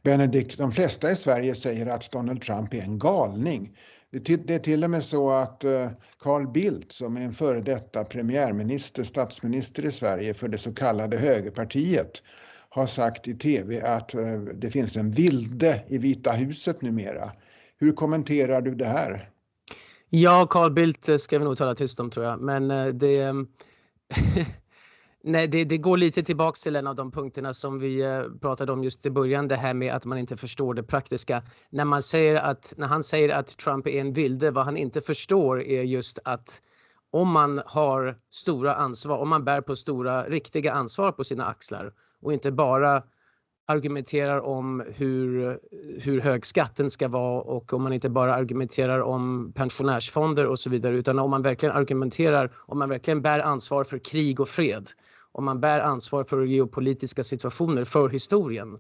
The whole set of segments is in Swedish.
Benedikt, de flesta i Sverige säger att Donald Trump är en galning. Det är till och med så att Carl Bildt, som är en före detta premiärminister, statsminister i Sverige för det så kallade högerpartiet, har sagt i tv att det finns en vilde i Vita huset numera. Hur kommenterar du det här? Ja, Carl Bildt ska vi nog tala tyst om, tror jag. Men nej, det går lite tillbaka till en av de punkterna som vi pratade om just i början. Det här med att man inte förstår det praktiska. När han säger att Trump är en vilde, vad han inte förstår är just att om man har stora ansvar, om man bär på stora riktiga ansvar på sina axlar och inte bara argumenterar om hur hög skatten ska vara, och om man inte bara argumenterar om pensionärsfonder och så vidare, utan om man verkligen argumenterar, om man verkligen bär ansvar för krig och fred, om man bär ansvar för geopolitiska situationer, för historien,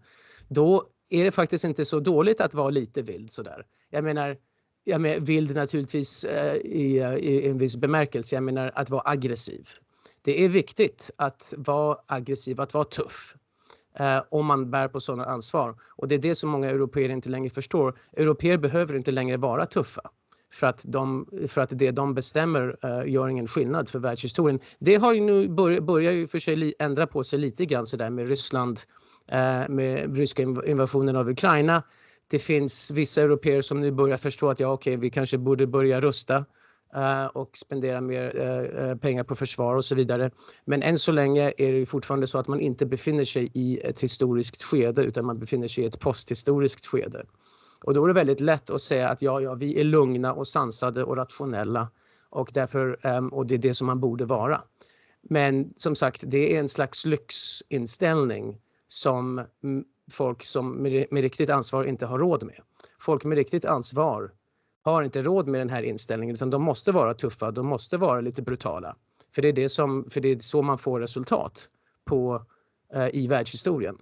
då är det faktiskt inte så dåligt att vara lite vild sådär. Jag menar vild naturligtvis i en viss bemärkelse. Jag menar att vara aggressiv. Det är viktigt att vara aggressiv, att vara tuff. Om man bär på sådana ansvar. Och det är det som många europeer inte längre förstår. Europeer behöver inte längre vara tuffa. För att det de bestämmer gör ingen skillnad för världshistorien. Det har ju nu börjar ju för sig ändra på sig lite grann så där med Ryssland. Med ryska invasionen av Ukraina. Det finns vissa europeer som nu börjar förstå att vi kanske borde börja rusta. Och spendera mer pengar på försvar och så vidare. Men än så länge är det fortfarande så att man inte befinner sig i ett historiskt skede, utan man befinner sig i ett posthistoriskt skede. Och då är det väldigt lätt att säga att vi är lugna och sansade och rationella, och därför och det är det som man borde vara. Men som sagt, det är en slags lyxinställning som folk som med riktigt ansvar inte har råd med. Folk med riktigt ansvar har inte råd med den här inställningen, utan de måste vara tuffa, de måste vara lite brutala. För det är så man får resultat i världshistorien.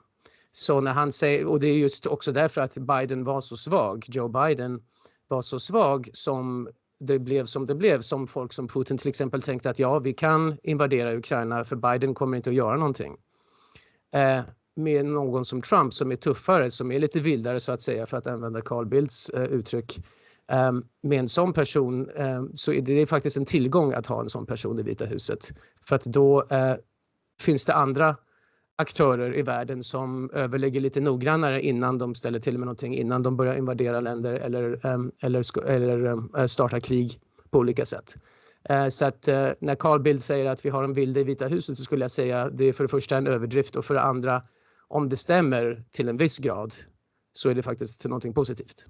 Så när han säger, och det är just också därför att Biden var så svag, Joe Biden var så svag som det blev, som folk som Putin till exempel tänkte att vi kan invadera Ukraina för Biden kommer inte att göra någonting. Med någon som Trump som är tuffare, som är lite vildare så att säga, för att använda Carl Bildts uttryck. Med en sån person så är det faktiskt en tillgång att ha en sån person i Vita huset. För att då finns det andra aktörer i världen som överlägger lite noggrannare innan de ställer till med någonting, innan de börjar invadera länder eller starta krig på olika sätt. Så att när Carl Bildt säger att vi har en vilde i Vita huset, så skulle jag säga det är för det första en överdrift, och för det andra, om det stämmer till en viss grad, så är det faktiskt någonting positivt.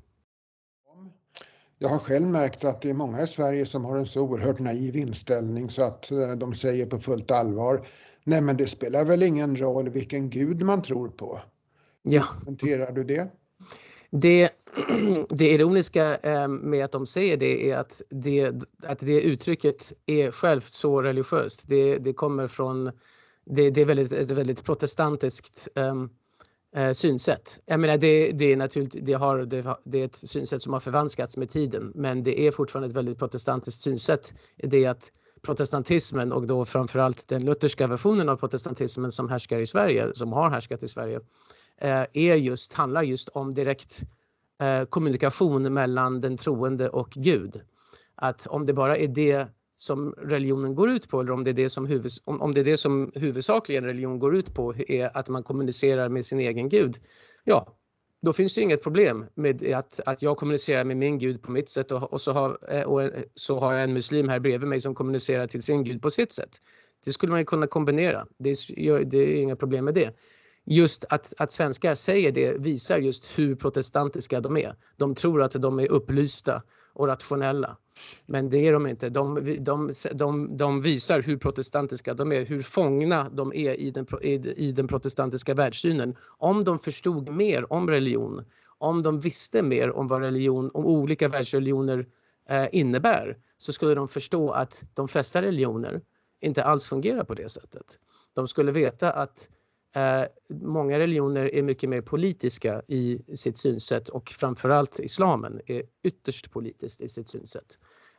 Jag har själv märkt att det är många i Sverige som har en så oerhört naiv inställning så att de säger på fullt allvar: nej, men det spelar väl ingen roll vilken gud man tror på. Ja. Kommenterar du det? Det ironiska med att de säger det är att det uttrycket är självt så religiöst. Det kommer från det är ett väldigt protestantiskt synsätt. Jag menar det är naturligt, det är ett synsätt som har förvanskats med tiden, men det är fortfarande ett väldigt protestantiskt synsätt. Det är att protestantismen, och då framförallt den lutherska versionen av protestantismen som härskar i Sverige, som har härskat i Sverige, handlar just om direkt kommunikation mellan den troende och Gud. Att om det bara är det som religionen går ut på, eller om det är det som huvudsakligen religion går ut på är att man kommunicerar med sin egen Gud, då finns det ju inget problem med att jag kommunicerar med min Gud på mitt sätt och så har jag en muslim här bredvid mig som kommunicerar till sin Gud på sitt sätt. Det skulle man ju kunna kombinera. Det är inga problem med det. Just att svenskar säger det visar just hur protestantiska de är. De tror att de är upplysta och rationella. Men det är de inte. De visar hur protestantiska de är, hur fångna de är i den protestantiska världssynen. Om de förstod mer om religion, om de visste mer om vad om olika världsreligioner innebär, så skulle de förstå att de flesta religioner inte alls fungerar på det sättet. De skulle veta att många religioner är mycket mer politiska i sitt synsätt, och framförallt islamen är ytterst politiskt i sitt synsätt.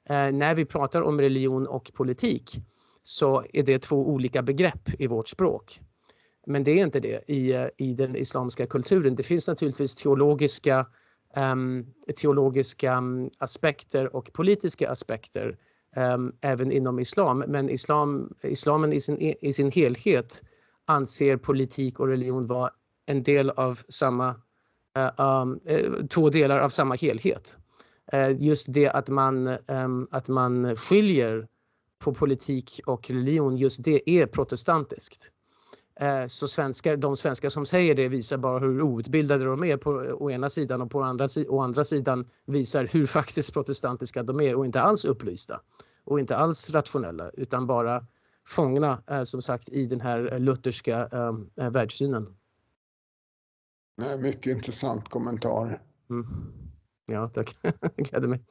När vi pratar om religion och politik så är det två olika begrepp i vårt språk. Men det är inte det i den islamska kulturen. Det finns naturligtvis teologiska aspekter och politiska aspekter även inom islam. Men islamen i sin helhet anser politik och religion vara en del av två delar av samma helhet. Just det att man skiljer på politik och religion, just det är protestantiskt. Så de svenskar som säger det visar bara hur outbildade de är å ena sidan, och å andra sidan visar hur faktiskt protestantiska de är och inte alls upplysta och inte alls rationella, utan bara fångna som sagt i den här lutherska världssynen. Mycket intressant kommentar. Ja, tack. Gläder mig.